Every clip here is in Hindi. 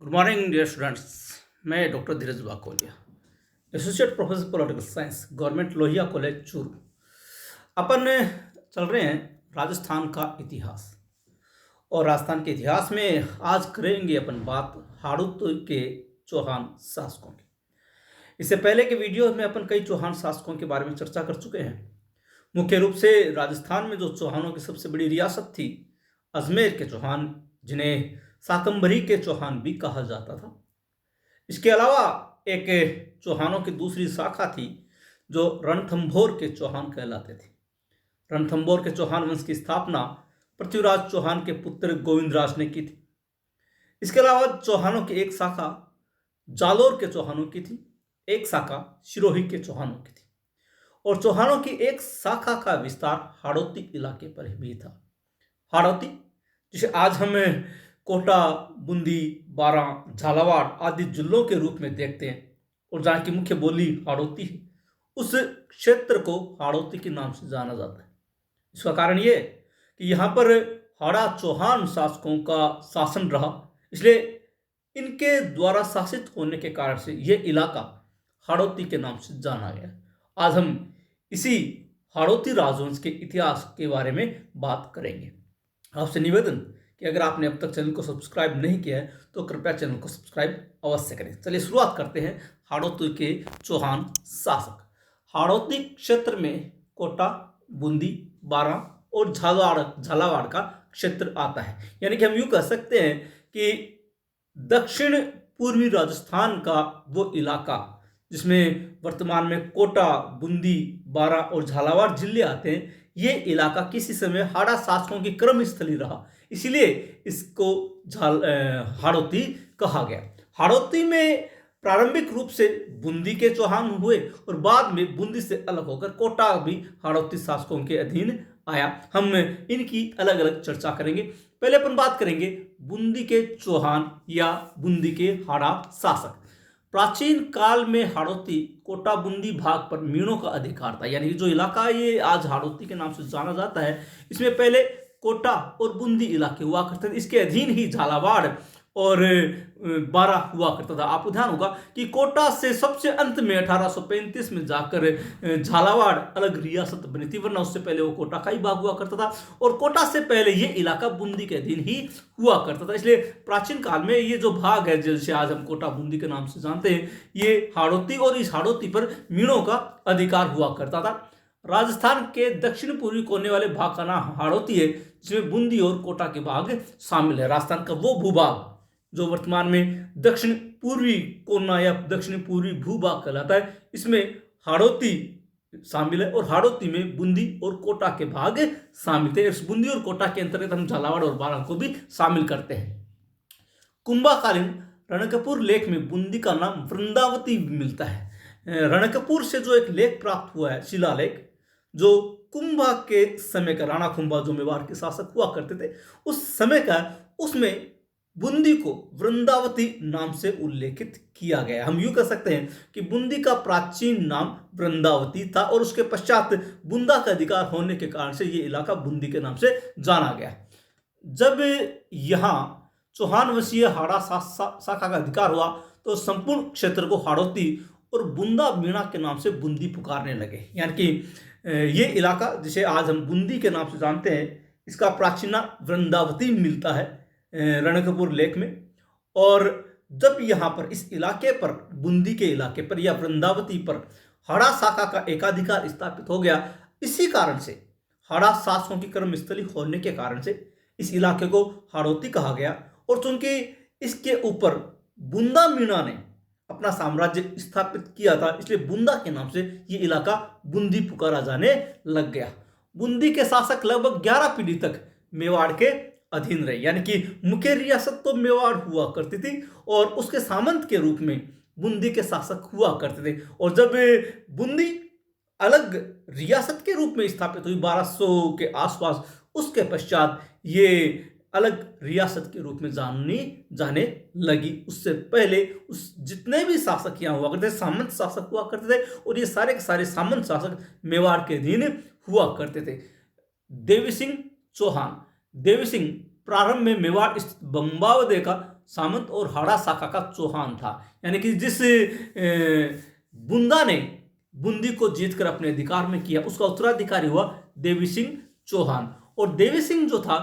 Good morning dear students. मैं doctor Dheeraj Vakolia, associate professor political science, government Lohia college Churu. अपन चल रहे हैं राजस्थान का इतिहास, और राजस्थान के इतिहास में आज करेंगे अपन बात हाड़ौत के चौहान शासकों की। इससे पहले के वीडियो में अपन कई चौहान शासकों के बारे में चर्चा कर चुके हैं। मुख्य रूप से राजस्थान में जो चौहानों की सबसे बड़ी रियासत थी, अजमेर के चौहान, जिन्हें शाकंभरी के चौहान भी कहा जाता था। इसके अलावा एक चौहानों की दूसरी शाखा थी जो रणथंभौर के चौहान कहलाते थे। रणथंभौर के चौहान वंश की स्थापना पृथ्वीराज चौहान के पुत्र गोविंदराज ने की थी। इसके अलावा चौहानों की एक शाखा जालोर के चौहानों की थी, एक शाखा सिरोही के चौहानों की थी, और चौहानों की एक शाखा का विस्तार हाड़ौती इलाके पर भी था। हाड़ौती, जिसे आज हम कोटा, बूंदी, बारां, झालावाड़ आदि जिलों के रूप में देखते हैं, और जहाँ की मुख्य बोली हाड़ौती है, उस क्षेत्र को हाड़ौती के नाम से जाना जाता है। इसका कारण ये कि यहाँ पर हाड़ा चौहान शासकों का शासन रहा, इसलिए इनके द्वारा शासित होने के कारण से ये इलाका हाड़ौती के नाम से जाना गया। आज हम इसी हाड़ौती राजवंश के इतिहास के बारे में बात करेंगे। आपसे निवेदन कि अगर आपने अब तक चैनल को सब्सक्राइब नहीं किया है तो कृपया चैनल को सब्सक्राइब अवश्य करें। चलिए शुरुआत करते हैं हाड़ौती के चौहान शासक। हाड़ौती क्षेत्र में कोटा, बूंदी, बारां और झालावाड़ का क्षेत्र आता है। यानी कि हम यूँ कह सकते हैं कि दक्षिण पूर्वी राजस्थान का वो इलाका जिसमें वर्तमान में कोटा, बूंदी, बारां और झालावाड़ जिले आते हैं, ये इलाका किसी समय हाड़ा शासकों की क्रम स्थली रहा, इसीलिए इसको हाड़ौती कहा गया। हाड़ौती में प्रारंभिक रूप से बूंदी के चौहान हुए और बाद में बूंदी से अलग होकर कोटा भी हाड़ौती शासकों के अधीन आया। हम इनकी अलग अलग चर्चा करेंगे। पहले अपन बात करेंगे बूंदी के चौहान या बूंदी के हाड़ा शासक। प्राचीन काल में हाड़ौती कोटा बूंदी भाग पर मीणों का अधिकार था। यानी कि जो इलाका ये आज हाड़ौती के नाम से जाना जाता है, इसमें पहले कोटा और बूंदी इलाके हुआ करते थे। इसके अधीन ही झालावाड़ और बारां हुआ करता था। आपको ध्यान होगा कि कोटा से सबसे अंत में 1835 में जाकर झालावाड़ अलग रियासत बनी थी, वरना उससे पहले वो कोटा का ही भाग हुआ करता था, और कोटा से पहले ये इलाका बूंदी के अधीन ही हुआ करता था। इसलिए प्राचीन काल में ये जो भाग है जैसे आज हम कोटा बूंदी के नाम से जानते हैं, ये हाड़ौती, और इस हाड़ौती पर मीणों का अधिकार हुआ करता था। राजस्थान के दक्षिण पूर्वी कोने वाले भाग का नाम हाड़ौती है, जिसमें बूंदी और कोटा के भाग शामिल है। राजस्थान का वो भूभाग जो वर्तमान में दक्षिण पूर्वी कोना या दक्षिण पूर्वी भूभाग कहलाता है, इसमें हाड़ौती शामिल है, और हाड़ौती में बूंदी और कोटा के भाग शामिल थे। इस बूंदी और कोटा के अंतर्गत हम झालावाड़ और बारां को भी शामिल करते हैं। कुंभाकालीन रणकपुर लेख में बूंदी का नाम वृंदावती मिलता है। रणकपुर से जो एक लेख प्राप्त हुआ है, शिलालेख, जो कुंभा के समय का, राणा कुंभा जो मेवाड़ के शासक हुआ करते थे उस समय का, उसमें बूंदी को वृंदावती नाम से उल्लेखित किया गया। हम यूं कह सकते हैं कि बूंदी का प्राचीन नाम वृंदावती था, और उसके पश्चात बूंदा का अधिकार होने के कारण से यह इलाका बूंदी के नाम से जाना गया। जब यहाँ चौहान वंशीय हाड़ा शाखा का अधिकार हुआ तो संपूर्ण क्षेत्र को हाड़ौती और बूंदा मीणा के नाम से बूंदी पुकारने लगे। यानी कि ये इलाका जिसे आज हम बूंदी के नाम से जानते हैं, इसका प्राचीन नाम वृंदावती मिलता है रणकपुर लेख में। और जब यहाँ पर इस इलाके पर, बूंदी के इलाके पर या वृंदावती पर हाड़ा शाखा का एकाधिकार स्थापित हो गया, इसी कारण से हाड़ा शासकों की कर्म स्थली होने के कारण से इस इलाके को हाड़ौती कहा गया। और चूंकि इसके ऊपर बूंदा मीणा ने अपना साम्राज्य स्थापित किया था, इसलिए बूंदा के नाम से ये इलाका बूंदी पुकारा जाने लग गया। बूंदी के शासक लगभग 11 पीढ़ी तक मेवाड़ के अधीन रहे। यानी कि मुख्य रियासत तो मेवाड़ हुआ करती थी, और उसके सामंत के रूप में बूंदी के शासक हुआ करते थे। और जब बूंदी अलग रियासत के रूप में स्थापित हुई 1200 के आसपास, उसके पश्चात ये अलग रियासत के रूप में जाने लगी। उससे पहले उस जितने भी शासक यहाँ हुआ करते थे, सामंत शासक हुआ करते थे, और ये सारे के सारे सामंत शासक मेवाड़ के अधीन हुआ करते थे। देवी सिंह चौहान, देवी सिंह प्रारंभ में मेवाड़ स्थित बंबावदे का सामंत और हाड़ा शाखा का चौहान था। यानी कि जिस बुंदा ने बूंदी को जीतकर अपने अधिकार में किया, उसका उत्तराधिकारी हुआ देवी सिंह चौहान। और देवी सिंह जो था,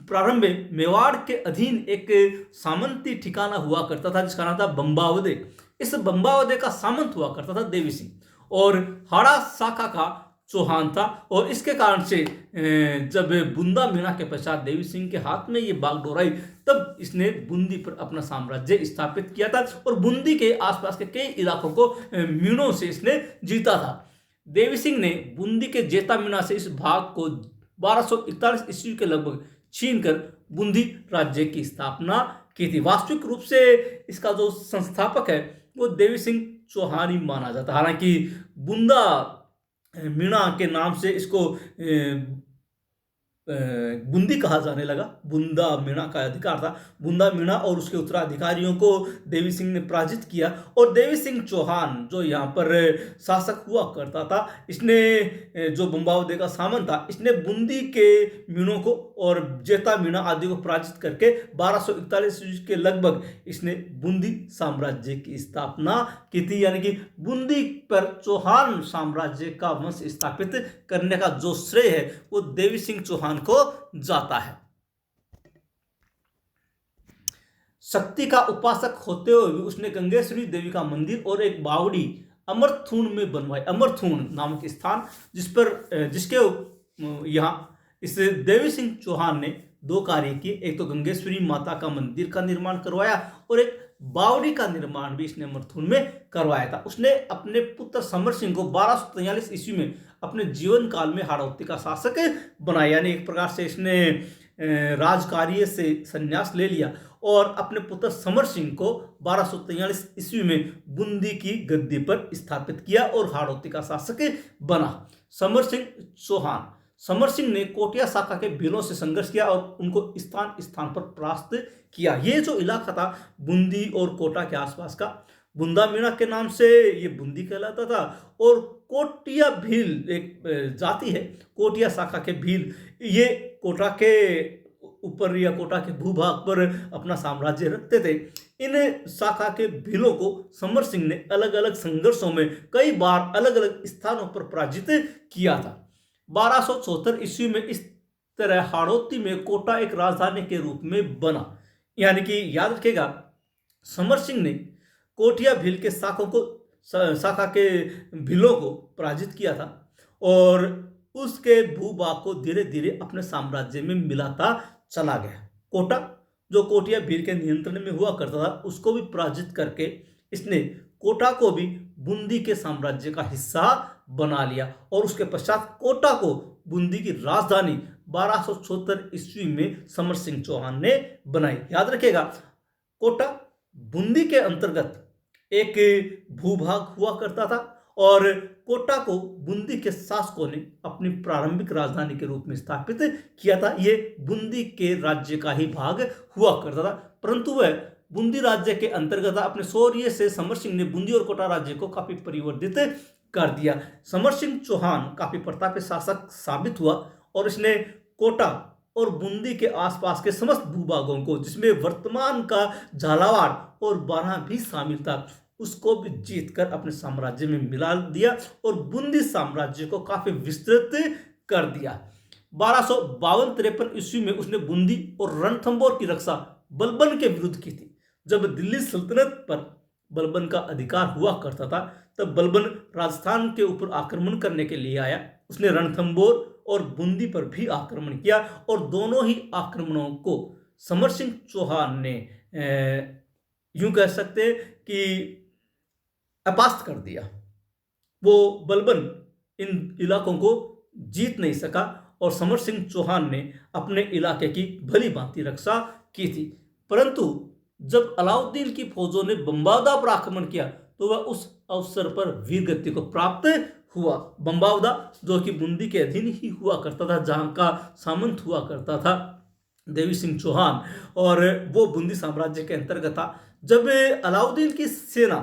प्रारंभ में मेवाड़ के अधीन एक सामंती ठिकाना हुआ करता था जिसका नाम था बंबावदे। इस बंबावदे का सामंत हुआ करता था देवी सिंह और हाड़ा शाखा का चौहान था। और इसके कारण से जब बुंदा मीणा के पश्चात देवी सिंह के हाथ में ये बागडोर आई, तब इसने बूंदी पर अपना साम्राज्य स्थापित किया था और बूंदी के आसपास के कई इलाकों को मीणों से इसने जीता था। देवी सिंह ने बूंदी के जेता मीणा से इस भाग को 1241 ईस्वी के लगभग छीनकर बूंदी राज्य की स्थापना की थी। वास्तविक रूप से इसका जो संस्थापक है वो देवी सिंह चौहान ही माना जाता है। हालांकि बुंदा मीणा के नाम से इसको बूंदी कहा जाने लगा। बुंदा मीणा का अधिकार था। बुंदा मीणा और उसके उत्तराधिकारियों को देवी सिंह ने पराजित किया और देवी सिंह चौहान जो यहाँ पर शासक हुआ करता था, इसने जो बंबावदे का सामंत था, इसने बूंदी के मीणों को और जेता मीणा आदि को पराजित करके 1241 के लगभग इसने बूंदी साम्राज्य की स्थापना की थी। यानी कि बूंदी पर चौहान साम्राज्य का वंश स्थापित करने का जो श्रेय है वो देवी सिंह चौहान को जाता है। शक्ति का उपासक होते हुए भी उसने गंगेश्वरी देवी का मंदिर और एक बावड़ी अमरथूण में बनवाई। अमरथूण नामक स्थान जिसके यहाँ इस देवी सिंह चौहान ने दो कार्य किए। एक तो गंगेश्वरी माता का मंदिर का निर्माण करवाया और एक बावड़ी का निर्माण भी इसने अमरथूण में करवाया था। उसने अपने पुत्र समर सिंह को 1243 ईस्वी में अपने जीवन काल में हाड़ौती का शासक बनाया। यानी एक प्रकार से इसने राजकार्य से संन्यास ले लिया और अपने पुत्र समर सिंह को 1243 ईस्वी में बूंदी की गद्दी पर स्थापित किया और हाड़ौती का शासक बना। समर सिंह चौहान। समर सिंह ने कोटिया शाखा के भीलों से संघर्ष किया और उनको स्थान स्थान पर परास्त किया। ये जो इलाका था बूंदी और कोटा के आसपास का, बुंदा मीणा के नाम से ये बूंदी कहलाता था और कोटिया भील एक जाति है, कोटिया शाखा के भील, ये कोटा के ऊपर या कोटा के भूभाग पर अपना साम्राज्य रखते थे। इन शाखा के भीलों को समर सिंह ने अलग अलग संघर्षों में कई बार अलग अलग स्थानों पर पराजित किया था। 1274 ईस्वी में इस तरह हाड़ौती में कोटा एक राजधानी के रूप में बना। यानी कि याद रखिएगा, समर सिंह ने कोटिया भील के शाखा के भीलों को पराजित किया था और उसके भूभाग को धीरे धीरे अपने साम्राज्य में मिलाता चला गया। कोटा जो कोटिया भील के नियंत्रण में हुआ करता था, उसको भी पराजित करके इसने कोटा को भी बूंदी के साम्राज्य का हिस्सा बना लिया और उसके पश्चात कोटा को बूंदी की राजधानी 1274 ईस्वी में समर सिंह चौहान ने बनाई। याद रखिएगा, कोटा बूंदी के अंतर्गत एक भूभाग हुआ करता था और कोटा को बूंदी के शासकों ने अपनी प्रारंभिक राजधानी के रूप में स्थापित किया था। ये बूंदी के राज्य का ही भाग हुआ करता था, परंतु वह बूंदी राज्य के अंतर्गत अपने शौर्य से समर सिंह ने बूंदी और कोटा राज्य को काफी परिवर्तित कर दिया। समर सिंह चौहान काफी प्रतापी शासक साबित हुआ और इसने कोटा और बूंदी के आसपास के समस्त भूभागों को, जिसमें वर्तमान का झालावाड़ और बारह भी शामिल था, उसको भी जीतकर अपने साम्राज्य में मिला दिया और बूंदी साम्राज्य को काफी विस्तृत कर दिया। 1252-53 ईस्वी में उसने बूंदी और रणथंभौर की रक्षा बलबन के विरुद्ध की थी। जब दिल्ली सल्तनत पर बलबन का अधिकार हुआ करता था, तब बलबन राजस्थान के ऊपर आक्रमण करने के लिए आया। उसने रणथंभौर और बूंदी पर भी आक्रमण किया और दोनों ही आक्रमणों को समर सिंह चौहान ने यूं कह सकते कि अपास्त कर दिया। वो बलबन इन इलाकों को जीत नहीं सका और समर सिंह चौहान ने अपने इलाके की भली भांति रक्षा की थी। परंतु जब अलाउद्दीन की फौजों ने बंबावदा पर आक्रमण किया तो वह उस अवसर पर वीरगति को प्राप्त हुआ। बंबावदा जो कि बूंदी के अधीन ही हुआ करता था, जहां का सामंत हुआ करता था देवी सिंह चौहान, और वो बूंदी साम्राज्य के अंतर्गत था। जब अलाउद्दीन की सेना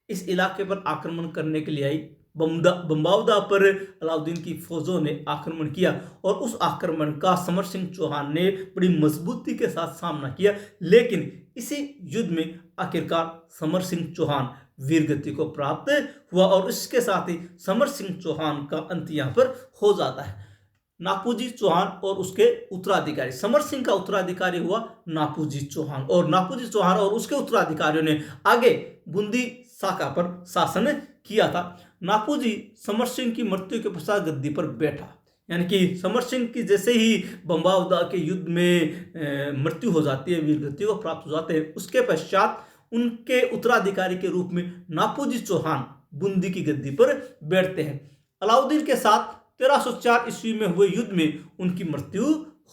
इस इलाके पर आक्रमण करने के लिए आई बम्बावदा पर अलाउद्दीन की फौजों ने आक्रमण किया और उस आक्रमण का समर सिंह चौहान ने बड़ी मजबूती के साथ सामना किया। लेकिन इसी युद्ध में आखिरकार समर सिंह चौहान वीरगति को प्राप्त हुआ और इसके साथ ही समर सिंह चौहान का अंत यहाँ पर हो जाता है। नापूजी चौहान और उसके उत्तराधिकारी, समर सिंह का उत्तराधिकारी हुआ नापूजी चौहान, और नापूजी चौहान और उसके उत्तराधिकारियों ने आगे बूंदी शाखा पर शासन किया था। नापूजी समर सिंह की मृत्यु के पश्चात गद्दी पर बैठा, यानी कि समर सिंह की जैसे ही बम्बावदा के युद्ध में मृत्यु हो जाती है, वीरगति को प्राप्त हो जाते हैं, उसके पश्चात उनके उत्तराधिकारी के रूप में नापूजी चौहान बूंदी की गद्दी पर बैठते हैं। अलाउद्दीन के साथ 1304 ईस्वी में हुए युद्ध में उनकी मृत्यु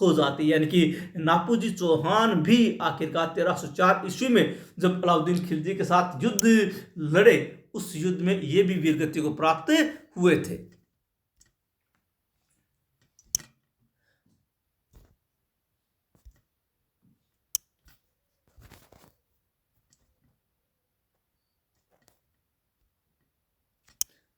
हो जाती है, यानी कि नापूजी चौहान भी आखिरकार 1304 ईस्वी में जब अलाउद्दीन खिलजी के साथ युद्ध लड़े, उस युद्ध में ये भी वीरगति को प्राप्त हुए थे।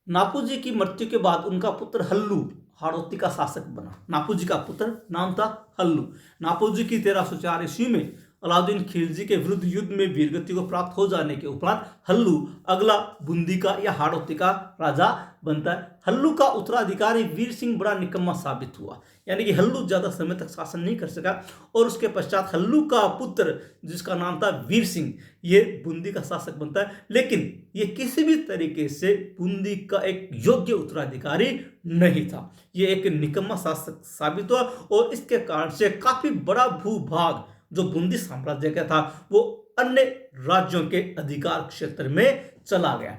नापूजी की मृत्यु के बाद उनका पुत्र हल्लू हाड़ौती का शासक बना। नापूजी का पुत्र नाम था हल्लू। नापूजी की 1304 ईस्वी में अलाउद्दीन खिलजी के विरुद्ध युद्ध में वीरगति को प्राप्त हो जाने के उपरांत हल्लू अगला बूंदी का या हाड़ौती का राजा बनता है। हल्लू का उत्तराधिकारी वीर सिंह बड़ा निकम्मा साबित हुआ, यानी कि हल्लू ज्यादा समय तक शासन नहीं कर सका और उसके पश्चात हल्लू का पुत्र जिसका नाम था वीर सिंह, ये बूंदी का शासक बनता है। लेकिन ये किसी भी तरीके से बूंदी का एक योग्य उत्तराधिकारी नहीं था, ये एक निकम्मा शासक साबित हुआ और इसके कारण से काफी बड़ा भूभाग जो बूंदी साम्राज्य का था वो अन्य राज्यों के अधिकार क्षेत्र में चला गया।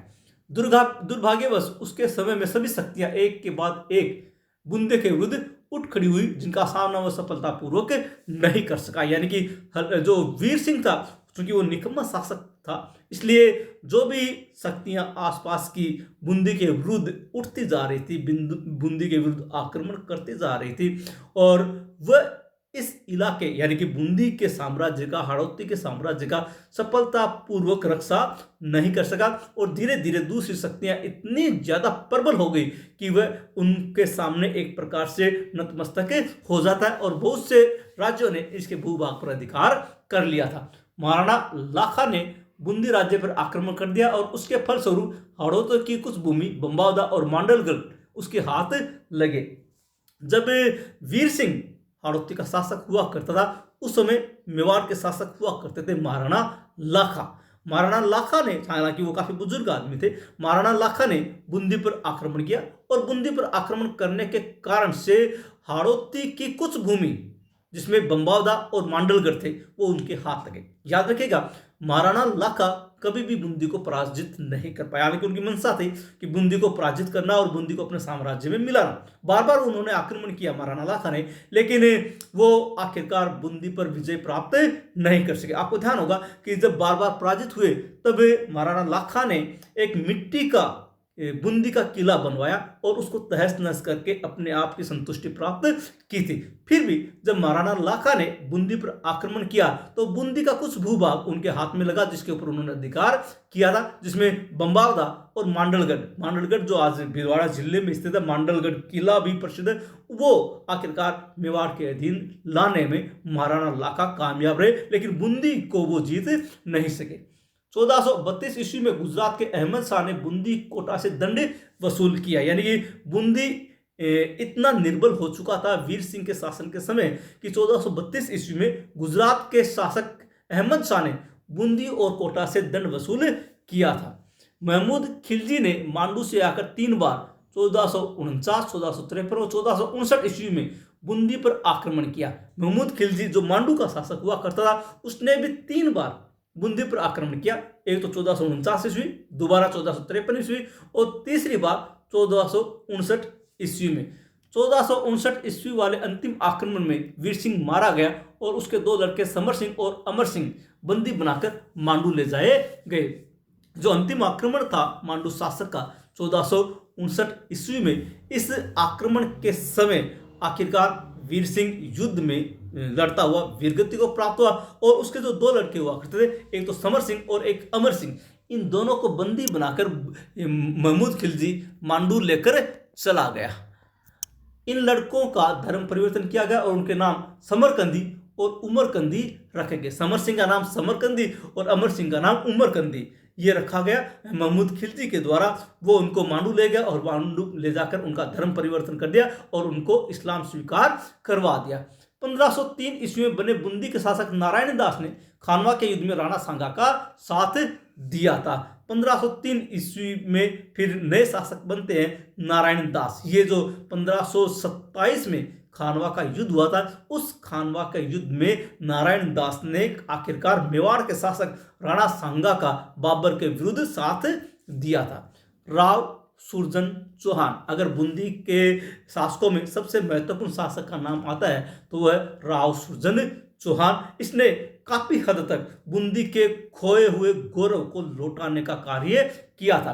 दुर्भाग्यवश उसके समय में सभी शक्तियां एक के बाद एक बूंदी के विरुद्ध उठ खड़ी हुई, जिनका सामना वो सफलतापूर्वक नहीं कर सका। यानी कि जो वीर सिंह था, क्योंकि वो निकम्मा शासक था, इसलिए जो भी शक्तियां आसपास की बूंदी के विरुद्ध उठती जा रही थी, बूंदी के विरुद्ध आक्रमण करती जा रही थी, और वह इस इलाके यानी कि बूंदी के साम्राज्य का, हाड़ौती के साम्राज्य का सफलतापूर्वक रक्षा नहीं कर सका। और धीरे धीरे दूसरी शक्तियां इतनी ज्यादा प्रबल हो गई कि वह उनके सामने एक प्रकार से नतमस्तक हो जाता है और बहुत से राज्यों ने इसके भूभाग पर अधिकार कर लिया था। महाराणा लाखा ने बूंदी राज्य पर आक्रमण कर दिया और उसके फलस्वरूप हाड़ौती की कुछ भूमि, बम्बावदा और मांडलगढ़ उसके हाथ लगे। जब वीर सिंह हाड़ौती का शासक हुआ करता था, उस समय मेवाड़ के शासक हुआ करते थे महाराणा लाखा। महाराणा लाखा ने, हालांकि वो काफी बुजुर्ग आदमी थे, महाराणा लाखा ने बूंदी पर आक्रमण किया और बूंदी पर आक्रमण करने के कारण से हाड़ौती की कुछ भूमि जिसमें बम्बावदा और मांडलगढ़ थे वो उनके हाथ लगे। याद रखिएगा, महाराणा लाखा कभी भी बूंदी को पराजित नहीं कर पाया, हालांकि उनकी मंशा थी कि बूंदी को पराजित करना और बूंदी को अपने साम्राज्य में मिलाना। बार बार उन्होंने आक्रमण किया महाराणा लाखा ने, लेकिन वो आखिरकार बूंदी पर विजय प्राप्त नहीं कर सके। आपको ध्यान होगा कि जब बार बार पराजित हुए तब महाराणा लाखा ने एक मिट्टी का बूंदी का किला बनवाया और उसको तहस नहस करके अपने आप की संतुष्टि प्राप्त की थी। फिर भी जब महाराणा लाखा ने बूंदी पर आक्रमण किया तो बूंदी का कुछ भूभाग उनके हाथ में लगा जिसके ऊपर उन्होंने अधिकार किया था, जिसमें बम्बावदा और मांडलगढ़ जो आज भीलवाड़ा जिले में स्थित है, मांडलगढ़ किला भी प्रसिद्ध है, वो आखिरकार मेवाड़ के अधीन लाने में महाराणा लाखा कामयाब रहे, लेकिन बूंदी को वो जीत नहीं सके। 1432 ईस्वी में गुजरात के अहमद शाह ने बूंदी कोटा से दंड वसूल किया, यानी कि बूंदी इतना निर्बल हो चुका था वीर सिंह के शासन के समय कि 1432 ईस्वी में गुजरात के शासक अहमद शाह ने बूंदी और कोटा से दंड वसूल किया था। महमूद खिलजी ने मांडू से आकर 3 बार 1449, 1453 और 1459 ईस्वी में बूंदी पर आक्रमण किया। महमूद खिलजी जो मांडू का शासक हुआ करता था, उसने भी 3 बार बूंदी पर आक्रमण किया। एक तो 1449 ईस्वी, दोबारा 1453 ईस्वी और तीसरी बार 1459 ईस्वी में। 1459 ईस्वी वाले अंतिम आक्रमण में वीर सिंह मारा गया और उसके 2 लड़के समर सिंह और अमर सिंह बंदी बनाकर मांडू ले जाए गए। जो अंतिम आक्रमण था मांडू शासक का 1459 ईस्वी में, इस आक्रमण के समय आखिरकार वीर सिंह युद्ध में लड़ता हुआ वीरगति को प्राप्त हुआ और उसके जो 2 लड़के हुआ करते थे, एक तो समर सिंह और एक अमर सिंह, इन दोनों को बंदी बनाकर महमूद खिलजी मांडू लेकर चला गया। इन लड़कों का धर्म परिवर्तन किया गया और उनके नाम समरकंदी और उमरकंदी रखे गए। समर सिंह का नाम समरकंदी और अमर सिंह का नाम उमरकंदी ये रखा गया महमूद खिलजी के द्वारा। वो उनको मांडू ले गया और मांडू ले जाकर उनका धर्म परिवर्तन कर दिया और उनको इस्लाम स्वीकार करवा दिया। 1503 ईस्वी में बने बूंदी के शासक नारायण दास ने खानवा के युद्ध में राणा सांगा का साथ दिया था। 1503 ईस्वी में फिर नए शासक बनते हैं नारायण दास। ये जो 1527 में खानवा का युद्ध हुआ था, उस खानवा के युद्ध में नारायण दास ने आखिरकार मेवाड़ के शासक राणा सांगा का बाबर के विरुद्ध साथ दिया था। राव सुरजन चौहान, अगर बूंदी के शासकों में सबसे महत्वपूर्ण शासक का नाम आता है तो वह राव सुरजन चौहान। इसने काफी हद तक बूंदी के खोए हुए गौरव को लौटाने का कार्य किया था।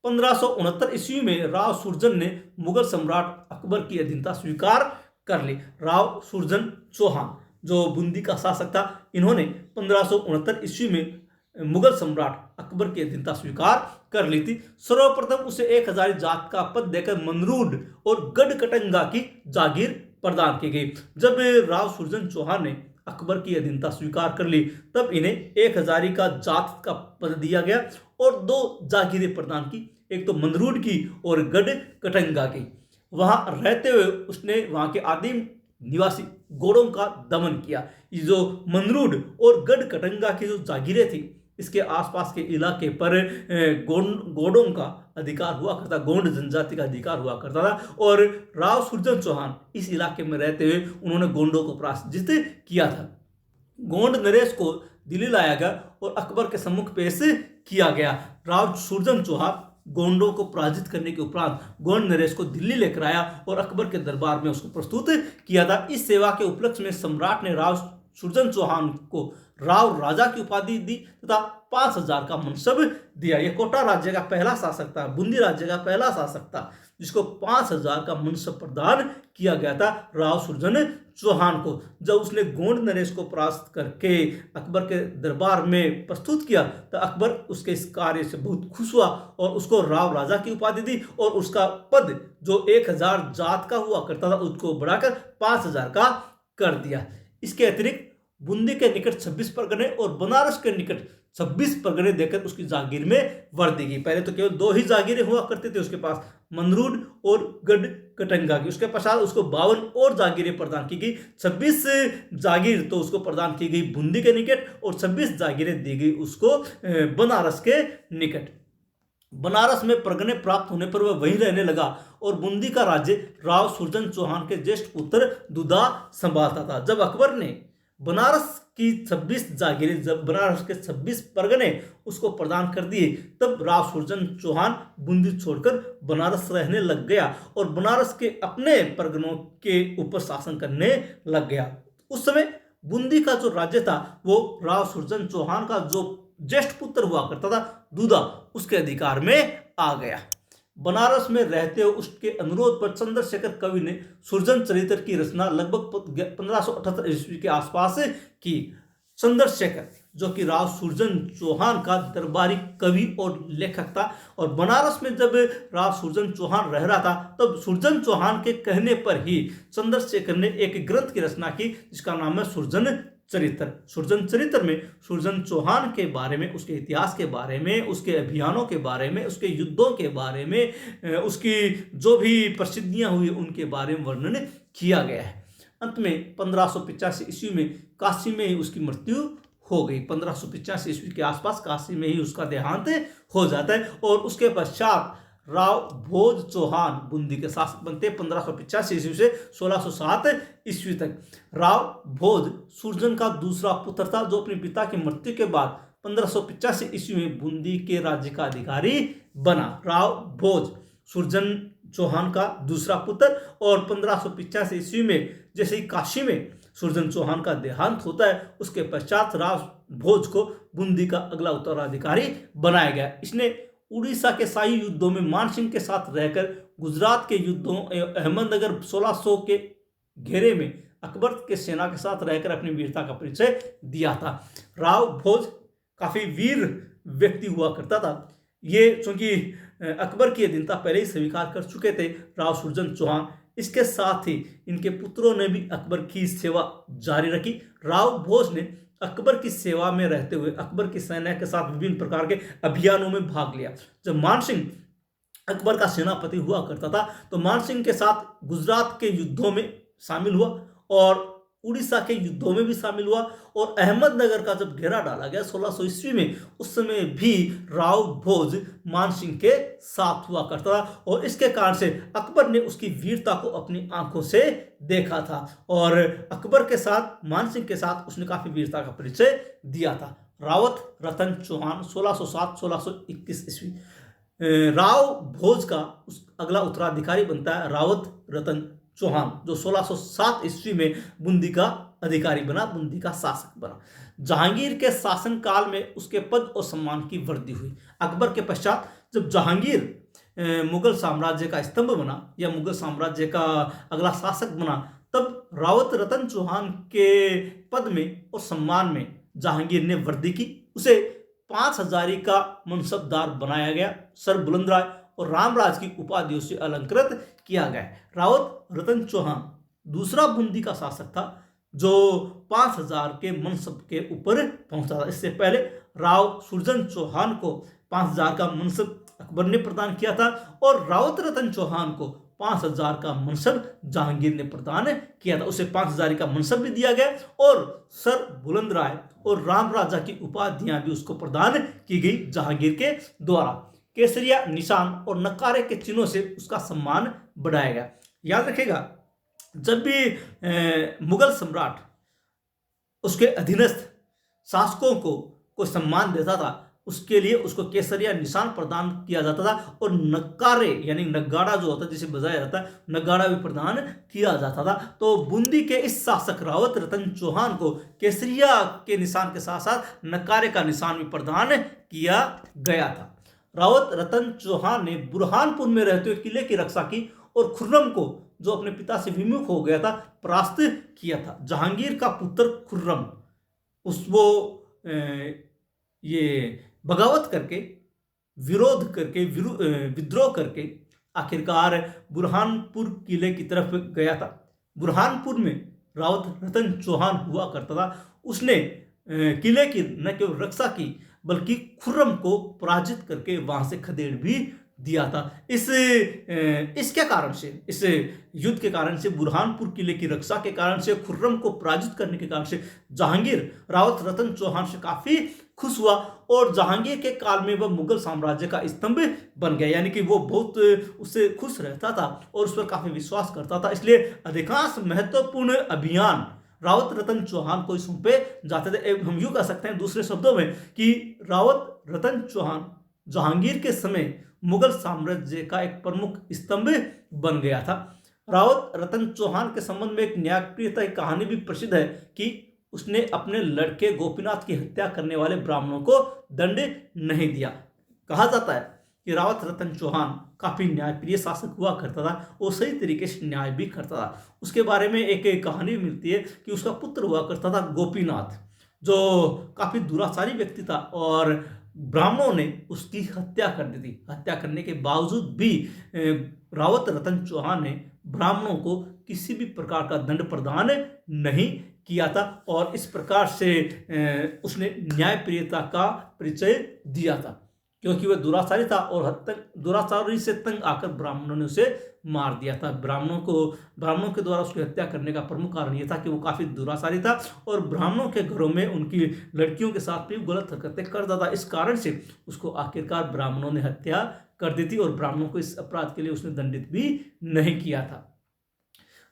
1569 ईस्वी में राव सुरजन ने मुगल सम्राट अकबर की अधीनता स्वीकार कर ली। राव सुरजन चौहान जो बूंदी का शासक था, इन्होंने 1569 ईस्वी में मुगल सम्राट अकबर की अधीनता स्वीकार कर ली थी। सर्वप्रथम उसे 1000 जात का पद देकर मनरूड और गढ़कटंगा की जागीर प्रदान की गई। जब राव सुरजन चौहान ने अकबर की अधीनता स्वीकार कर ली, तब इन्हें 1000 का जात का पद दिया गया और 2 जागीरें प्रदान की, एक तो मनरूड की और गढ़कटंगा की। वहां रहते हुए उसने वहां के आदिम निवासी गोड़ों का दमन किया। ये जो मनरूड और गढ़कटंगा की जो जागीरें थी, इसके आसपास के इलाके पर गोंडों का अधिकार हुआ करता, गोंड जनजाति का अधिकार हुआ करता था और राव सुरजन चौहान इस इलाके में रहते हुए उन्होंने गोंडों को पराजित किया था। गोंड नरेश को दिल्ली लाया गया और अकबर के सम्मुख पेश किया गया। राव सुरजन चौहान गोंडों को पराजित करने के उपरांत गोंड नरेश को दिल्ली लेकर आया और अकबर के दरबार में उसको प्रस्तुत किया था। इस सेवा के उपलक्ष्य में सम्राट ने राव सुरजन चौहान को राव राजा की उपाधि दी तथा 5000 का मनसब दिया। यह कोटा राज्य का पहला शासक था, बूंदी राज्य का पहला शासक था जिसको 5000 का मनसब प्रदान किया गया था राव सुरजन चौहान को। जब उसने गोंड नरेश को परास्त करके अकबर के दरबार में प्रस्तुत किया तो अकबर उसके इस कार्य से बहुत खुश हुआ और उसको राव राजा की उपाधि दी और उसका पद जो 1000 जात का हुआ करता था उसको बढ़ाकर 5000 का कर दिया। इसके अतिरिक्त बूंदी के निकट 26 परगने और बनारस के निकट 26 परगने देकर उसकी जागीर में वर दी गई। पहले तो केवल 2 ही जागीरें हुआ करते थे उसके पास, मनरूड और गढ़कटंगा की। उसके पश्चात उसको 52 और जागीरें प्रदान की गई। 26 जागीर तो उसको प्रदान की गई बूंदी के निकट और 26 जागीरें दी गई उसको बनारस के निकट। बनारस में परगने प्राप्त होने पर वह वहीं रहने लगा और बूंदी का राज्य राव सुरजन चौहान के ज्येष्ठ पुत्र दुदा संभालता था। जब अकबर ने बनारस की 26 जागीरें, जब बनारस के 26 परगने उसको प्रदान कर दिए, तब राव सुरजन चौहान बूंदी छोड़कर बनारस रहने लग गया और बनारस के अपने परगनों के ऊपर शासन करने लग गया। उस समय बूंदी का जो राज्य था वो राव सुरजन चौहान का जो ज्येष्ठ पुत्र हुआ करता था दुदा, उसके अधिकार में आ गया। बनारस में रहते हुए उसके अनुरोध पर चंद्रशेखर कवि ने सुरजन चरित्र की रचना लगभग 1578 ईस्वी के आसपास की। चंद्रशेखर जो कि राव सुरजन चौहान का दरबारी कवि और लेखक था और बनारस में जब राव सुरजन चौहान रह रहा था तब सुरजन चौहान के कहने पर ही चंद्रशेखर ने एक ग्रंथ की रचना की जिसका नाम है सुरजन चरित्र। सुरजन चरित्र में सुरजन चौहान के बारे में, उसके इतिहास के बारे में, उसके अभियानों के बारे में, उसके युद्धों के बारे में, उसकी जो भी प्रसिद्धियां हुई उनके बारे में वर्णन किया गया है। अंत में 1585 ईस्वी में काशी में ही उसकी मृत्यु हो गई। 1585 ईस्वी के आसपास काशी में ही उसका देहांत हो जाता है और उसके पश्चात राव भोज चौहान बूंदी के शासक बनते 1585 ईस्वी से 1607 ईस्वी तक। राव भोज सुरजन का दूसरा पुत्र था जो अपने पिता की मृत्यु के बाद 1585 ईस्वी में बूंदी के राज्य का अधिकारी बना। राव भोज सुरजन चौहान का दूसरा पुत्र और 1585 ईस्वी में जैसे ही काशी में सुरजन चौहान का देहांत होता है उसके पश्चात राव भोज को बूंदी का अगला उत्तराधिकारी बनाया गया। इसने उड़ीसा के शाही युद्धों में मानसिंह के साथ रहकर गुजरात के युद्धों अहमदनगर 1600 के घेरे में अकबर के सेना के साथ रहकर अपनी वीरता का परिचय दिया था। राव भोज काफी वीर व्यक्ति हुआ करता था। ये चूंकि अकबर की अधीनता पहले ही स्वीकार कर चुके थे राव सुरजन चौहान, इसके साथ ही इनके पुत्रों ने भी अकबर की सेवा जारी रखी। राव भोज ने अकबर की सेवा में रहते हुए अकबर की सेना के साथ विभिन्न प्रकार के अभियानों में भाग लिया। जब मानसिंह अकबर का सेनापति हुआ करता था तो मानसिंह के साथ गुजरात के युद्धों में शामिल हुआ और उड़ीसा के युद्धों में भी शामिल हुआ, और अहमदनगर का जब घेरा डाला गया 1600 ईस्वी में, उस समय भी राव भोज मानसिंह के साथ हुआ करता था, और इसके कारण से अकबर ने उसकी वीरता को अपनी आंखों से देखा था और अकबर के साथ मानसिंह के साथ उसने काफी वीरता का परिचय दिया था। रावत रतन चौहान 1607-1621 ईस्वी। राव भोज का अगला उत्तराधिकारी बनता है रावत रतन चौहान, जो 1607 ईस्वी में बूंदी का अधिकारी बना, बूंदी का शासक बना। जहांगीर के शासनकाल में उसके पद और सम्मान की वृद्धि हुई। अकबर के पश्चात जब जहांगीर मुगल साम्राज्य का स्तंभ बना या मुगल साम्राज्य का अगला शासक बना, तब रावत रतन चौहान के पद में और सम्मान में जहांगीर ने वृद्धि की। उसे 5 हजारी का मनसबदार बनाया गया। सर बुलंदराय और रामराज की उपाधियों से अलंकृत किया गया। रावत रतन चौहान दूसरा बूंदी का शासक था जो 5000 के मनसब के ऊपर पहुंचा था। इससे पहले राव सुरजन चौहान को 5000 का मनसब अकबर ने प्रदान किया था और रावत रतन चौहान को 5000 का मनसब जहांगीर ने प्रदान किया था। उसे 5000 का मनसब भी दिया गया और सर बुलंदराय और राम राजा की उपाधियां भी उसको प्रदान की गई जहांगीर के द्वारा। केसरिया निशान और नकारे के चिन्हों से उसका सम्मान बढ़ाया गया। याद रखिएगा, जब भी मुगल सम्राट उसके अधीनस्थ शासकों को कोई सम्मान देता था, उसके लिए उसको केसरिया निशान प्रदान किया जाता था और नकारे यानी नगाड़ा जो होता है जिसे बजाया जाता है, नगाड़ा भी प्रदान किया जाता था। तो बूंदी के इस शासक रावत रतन चौहान को केसरिया के निशान के साथ साथ नकारे का निशान भी प्रदान किया गया था। रावत रतन चौहान ने बुरहानपुर में रहते हुए किले की रक्षा की और खुर्रम को, जो अपने पिता से विमुख हो गया था, परास्त किया था। जहांगीर का पुत्र खुर्रम ये बगावत करके, विरोध करके, विद्रोह करके आखिरकार बुरहानपुर किले की तरफ गया था। बुरहानपुर में रावत रतन चौहान हुआ करता था। उसने किले की न केवल रक्षा की बल्कि खुर्रम को पराजित करके वहां से खदेड़ भी दिया था। इसके कारण से, इस युद्ध के कारण से, बुरहानपुर किले की रक्षा के कारण से, खुर्रम को पराजित करने के कारण से जहांगीर रावत रतन चौहान से काफी खुश हुआ और जहांगीर के काल में वह मुगल साम्राज्य का स्तंभ बन गया। यानी कि वो बहुत उससे खुश रहता था और उस पर काफी विश्वास करता था। इसलिए अधिकांश महत्वपूर्ण अभियान रावत रतन चौहान को सौंपे जाते थे। हम यूं कह सकते हैं दूसरे शब्दों में कि रावत रतन चौहान जहांगीर के समय मुगल साम्राज्य का एक प्रमुख स्तंभ बन गया था। रावत रतन चौहान के संबंध में एक न्यायप्रियता की कहानी भी प्रसिद्ध है कि उसने अपने लड़के गोपीनाथ की हत्या करने वाले ब्राह्मणों को दंड नहीं दिया। कहा जाता है कि रावत रतन चौहान काफी न्यायप्रिय शासक हुआ करता था और सही तरीके से न्याय भी करता था। उसके बारे में एक कहानी मिलती है कि उसका पुत्र हुआ करता था गोपीनाथ, जो काफी दुराचारी व्यक्ति था और ब्राह्मणों ने उसकी हत्या कर दी थी। हत्या करने के बावजूद भी रावत रतन चौहान ने ब्राह्मणों को किसी भी प्रकार का दंड प्रदान नहीं किया था और इस प्रकार से उसने न्यायप्रियता का परिचय दिया था, क्योंकि वह दुराचारी था और दुराचारी से तंग आकर ब्राह्मणों ने उसे मार दिया था। ब्राह्मणों के द्वारा उसकी हत्या करने का प्रमुख कारण यह था कि वो काफी दुराचारी था और ब्राह्मणों के घरों में उनकी लड़कियों के साथ भी गलत हरकतें करता था। इस कारण से उसको आखिरकार ब्राह्मणों ने हत्या कर दी थी और ब्राह्मणों को इस अपराध के लिए उसने दंडित भी नहीं किया था।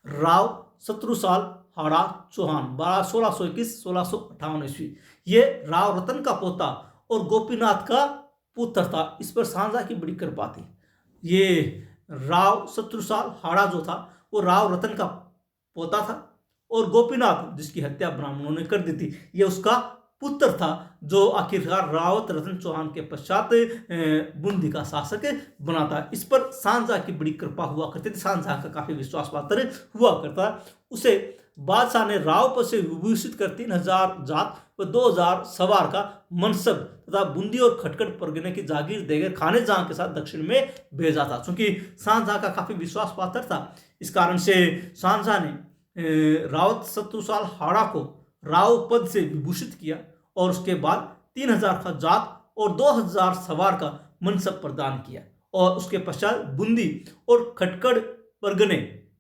राव शत्रुसाल हाड़ा चौहान 1621-1658 ईस्वी। ये राव रतन का पोता और गोपीनाथ का पुत्र था। इस पर शाहजहां की बड़ी कृपा थी। ये राव शत्रुसाल हाड़ा जो था वो राव रतन का पोता था और गोपीनाथ, जिसकी हत्या ब्राह्मणों ने कर दी थी, ये उसका पुत्र था, जो आखिरकार रावत रतन चौहान के पश्चात बूंदी का शासक बना था। इस पर शाहजहां की बड़ी कृपा हुआ करती थी। शाहजहां का काफी विश्वास पात्र हुआ करता। उसे बादशाह ने राव पद से विभूषित कर 3000 जात व 2000 सवार का मनसब तथा बूंदी और खटखड़ परगने की जागीर देकर खाने जहां के साथ दक्षिण में भेजा था। क्योंकि शाहजहां का काफी विश्वास पात्र था, इस कारण से शाहजहां ने रावत शत्रुसाल हाड़ा को राव पद से विभूषित किया और उसके बाद 3000 का जात और 2000 सवार का मनसब प्रदान किया और उसके पश्चात बूंदी और खटखड़ परगने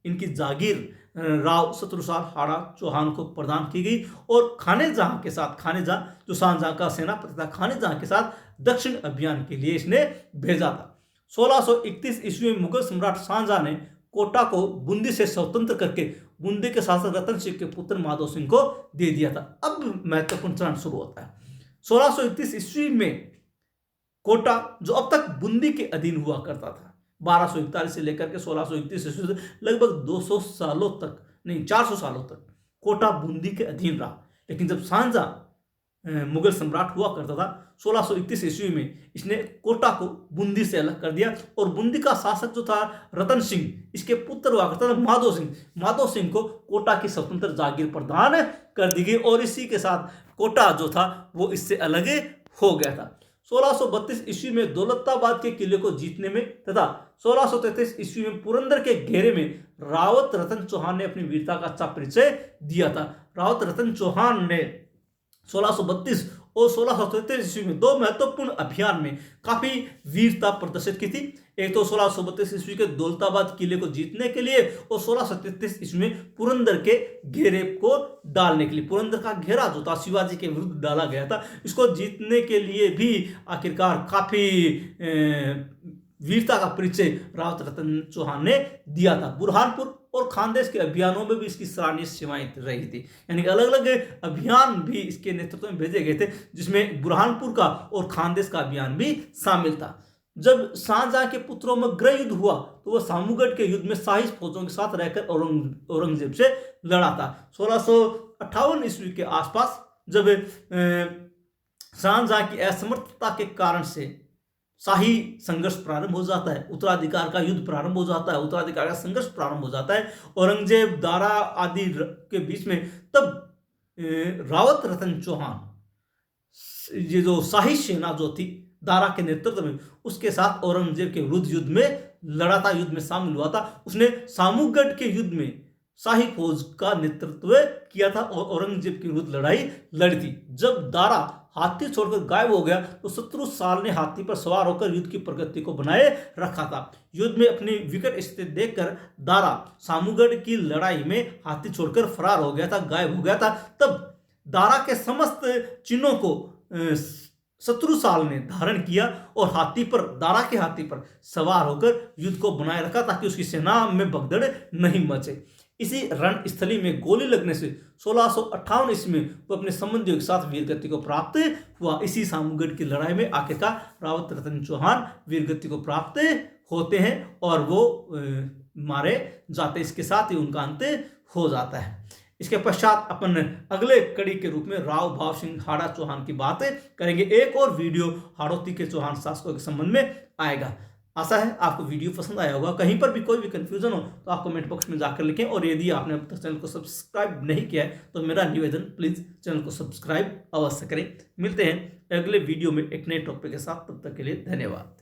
इनकी जागीर राव शत्रुसाल हाड़ा चौहान को प्रदान की गई और खाने जहां के साथ, खाने जहां जो शाहजहां का सेनापति था, खाने जहां के साथ दक्षिण अभियान के लिए इसने भेजा था। 1631 ईस्वी में मुगल सम्राट शाहजहां ने कोटा को बूंदी से स्वतंत्र करके बूंदी के शासक रतन सिंह के पुत्र माधव सिंह को दे दिया था। अब महत्वपूर्ण चरण शुरू होता है। 1631 ईस्वी में कोटा, जो अब तक बूंदी के अधीन हुआ करता था, 1241 से लेकर के 1631 ईस्वी से लगभग 200 सालों तक, नहीं 400 सालों तक कोटा बूंदी के अधीन रहा। लेकिन जब शाहजहां मुगल सम्राट हुआ करता था, 1631 ईस्वी में इसने कोटा को बूंदी से अलग कर दिया और बूंदी का शासक जो था रतन सिंह, इसके पुत्र हुआ करता था माधव सिंह को कोटा की स्वतंत्र जागीर प्रदान कर दी गई और इसी के साथ कोटा जो था वो इससे अलग हो गया था। 1632 ईस्वी में दौलताबाद के किले को जीतने में तथा 1633 ईस्वी में पुरंदर के घेरे में रावत रतन चौहान ने अपनी वीरता का अच्छा परिचय दिया था। रावत रतन चौहान ने 1632 और 1633 ईस्वी में दो महत्वपूर्ण अभियान में काफी वीरता प्रदर्शित की थी। एक तो 1632 ईस्वी के दौलताबाद किले को जीतने के लिए और 1633 ईस्वी में पुरंदर के घेरे को डालने के लिए। पुरंदर का घेरा जो था शिवाजी के विरुद्ध डाला गया था, इसको जीतने के लिए भी आखिरकार काफी वीरता का परिचय रावत रतन चौहान ने दिया था। बुरहानपुर और खानदेश के अभियानों में भी इसकी सराहनीय सेवाएं रही थी, यानी अलग अलग अभियान भी इसके नेतृत्व में भेजे गए थे, जिसमें बुरहानपुर का और खानदेश का अभियान भी शामिल था। जब शाहजहां के पुत्रों में गृह युद्ध हुआ तो वह सामूगढ़ के युद्ध में शाही फौजों के साथ रहकर औरंगजेब से लड़ा था। 1658 ईस्वी के आसपास जब शाहजहां की असमर्थता के कारण से शाही संघर्ष प्रारंभ हो जाता है, उत्तराधिकार का युद्ध प्रारंभ हो जाता है, उत्तराधिकार का संघर्ष प्रारंभ हो जाता है औरंगजेब, दारा आदि के बीच में, तब रावत रतन चौहान, ये जो शाही सेना जो थी दारा के नेतृत्व में, उसके साथ औरंगजेब के विरुद्ध युद्ध में लड़ा था, युद्ध में शामिल हुआ था। उसने सामूगढ़ के युद्ध में शाही फौज का नेतृत्व किया था और औरंगजेब के विरुद्ध लड़ाई लड़ी थी। जब दारा हाथी छोड़कर गायब हो गया तो शत्रुसाल ने हाथी पर सवार होकर युद्ध की प्रगति को बनाए रखा था। युद्ध में अपनी विकट स्थिति देखकर दारा सामूगढ़ की लड़ाई में हाथी छोड़कर फरार हो गया था, गायब हो गया था। तब दारा के समस्त चिन्हों को शत्रुसाल ने धारण किया और दारा के हाथी पर सवार होकर युद्ध को बनाए रखा ताकि उसकी सेना में भगदड़ नहीं मचे। इसी रणस्थली में गोली लगने से 1658 ईस्वी में वो अपने संबंधियों के साथ वीरगति को प्राप्त हुआ। इसी सामूगढ़ की लड़ाई में आखिरकार रावत रतन चौहान वीरगति को प्राप्त होते हैं और वो मारे जाते, इसके साथ ही उनका अंत हो जाता है। इसके पश्चात अपन अगले कड़ी के रूप में राव भाव सिंह हाड़ा चौहान की बात करेंगे। एक और वीडियो हाड़ौती के चौहान शासकों के संबंध में आएगा। आशा है आपको वीडियो पसंद आया होगा। कहीं पर भी कोई भी कंफ्यूजन हो तो आप कमेंट बॉक्स में जाकर लिखें और यदि आपने अब तक चैनल को सब्सक्राइब नहीं किया है तो मेरा निवेदन, प्लीज चैनल को सब्सक्राइब अवश्य करें। मिलते हैं अगले वीडियो में एक नए टॉपिक के साथ, तब तक के लिए धन्यवाद।